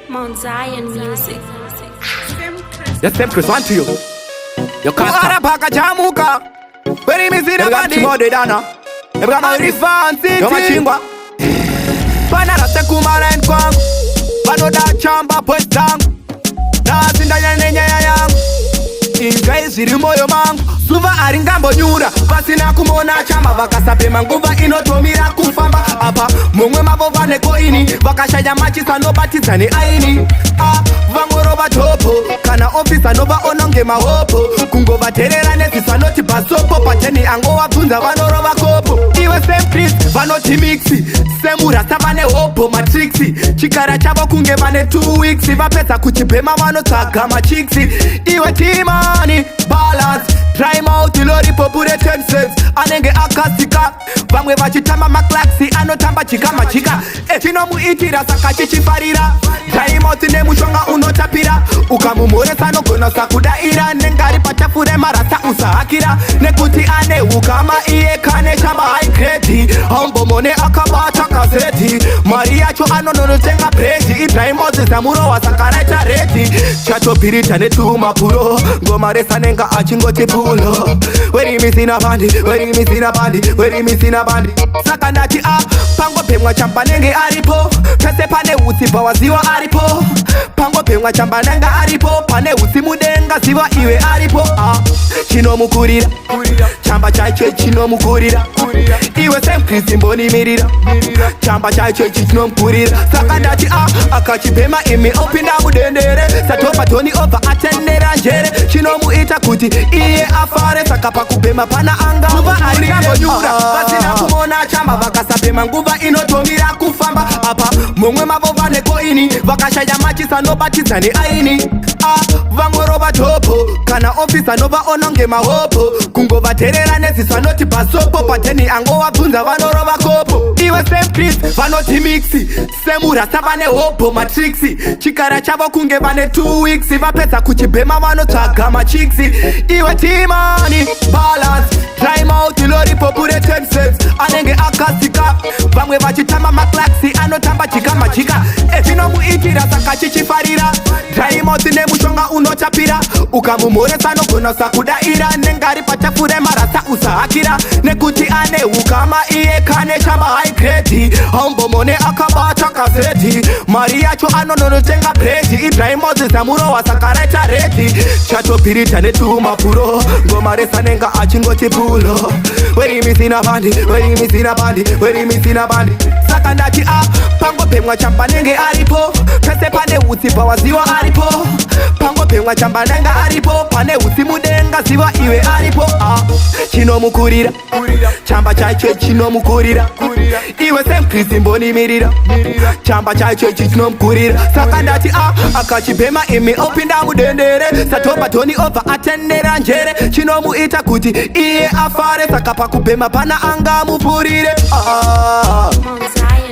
Mount Zion Music. Yes, them Chris, one to you. You can't Kuara paka chamuka Weri mizina badi Chimode dana. Ebgama rifan city Yoma chingwa. Bana rase kumara en kwangu Bano da chamba pues tangu Na zinda ya nenye ya yangu Inga iziri moyo mangu Suva aringambo nyura Basi na kumona chama Vakasape manguva inotomira kufamba Apa mungwe mabo vane koini Vakashaya machisa no batizani aini Vangoro batopo Kana ofisa nova ononge mahopo Kungo vaterera nesisa noti basopo Pateni ango wabunza vanoro vakopo Iwe same Chris vanoti mixi Semura savane hopo matrixi Chikara chavo kunge vane 2 weeks Vapesa kuchipema vanotaga machiksi Iwe timani balance Try mouth ilori popure 10 cents Anenge akasika Vamwe vachitama maklaksi Anotamba chika machika Chino muitira saka chichifarira Try mouth ne mushonga unotapira Ukamumuresa no kono sakudaira Nengari pachafure marasa usahakira Nekuti ane ukama iye kane shamba high grade Hombo mone akabata kaseti Maria cho anonono tenga preti Ibrahim Moses amuro wasakaraita reti Chacho pirita netuma puro Ngomaresa nenga achingote pulo Weri misina bandi, weri misina bandi, weri misina bandi Sakandati pango pemwa champa nenge aripo Pese pane uti pawa ziwa aripo Pango pemwa champa nenga aripo Pane uti mudenga ziwa iwe aripo Chino mukurira, chamba chaiche chino mukurira Iwe semkrisi mboni mirira Chamba chaiche chino mukurira Sakandati akachipema imi opinda mudendere Satopa toni over atendera jere Chino muita kuti iye afare Sakapa kupema pana anga Kuva arigambo nyura Basi na kumona chamba Vakasapema nguva inotomira kufamba Apa mungwe mabo vane koini Vakashaya machisa no batizani aini Vangoro batopo Kana ofisa nova ononge mahopo Kungo vaterera nesisa noti basopo Pateni ango wabunza vanoro vakopo Iwe same Chris vanoti mixi Semura savane hopo matrixi Chikara chavo kunge vane 2 weeks Vapesa kuchipema vanotaga machiksi Iwe timani balance Try mouth ilori popure 10 cents Anenge akasika Vamwe vachitama maklaksi Anotamba chika machika Chino muitira saka chichifarira Try mouth ne mushonga unotapira Ukamumuresa no kono sakudaira Nengari pachafure marasa usahakira Nekuti ane ukama iye kane shamba high grade Hombo mone akabata kaseti Maria cho anonono tenga preti Ibrahim Moses amuro wasakaraita reti Chacho pirita netuma puro Ngomaresa nenga achingote pulo Weri misina bandi, weri misina bandi, weri misina bandi Sakandati pango pemwa champa nenge aripo Pese pane uti pawa ziwa aripo Pango pemwa chamba nenga aripo Pane uti mudenga ziwa iwe aripo Chino mukurira, chamba chaiche chino mukurira Iwe semkrisi mboni mirira Chamba chaiche chino mukurira Sakandati akachipema imi opinda mudendere Satopa toni over atendera njere Chino muita kuti iye afare Sakapa kupema pana anga mupurire Mount Zion.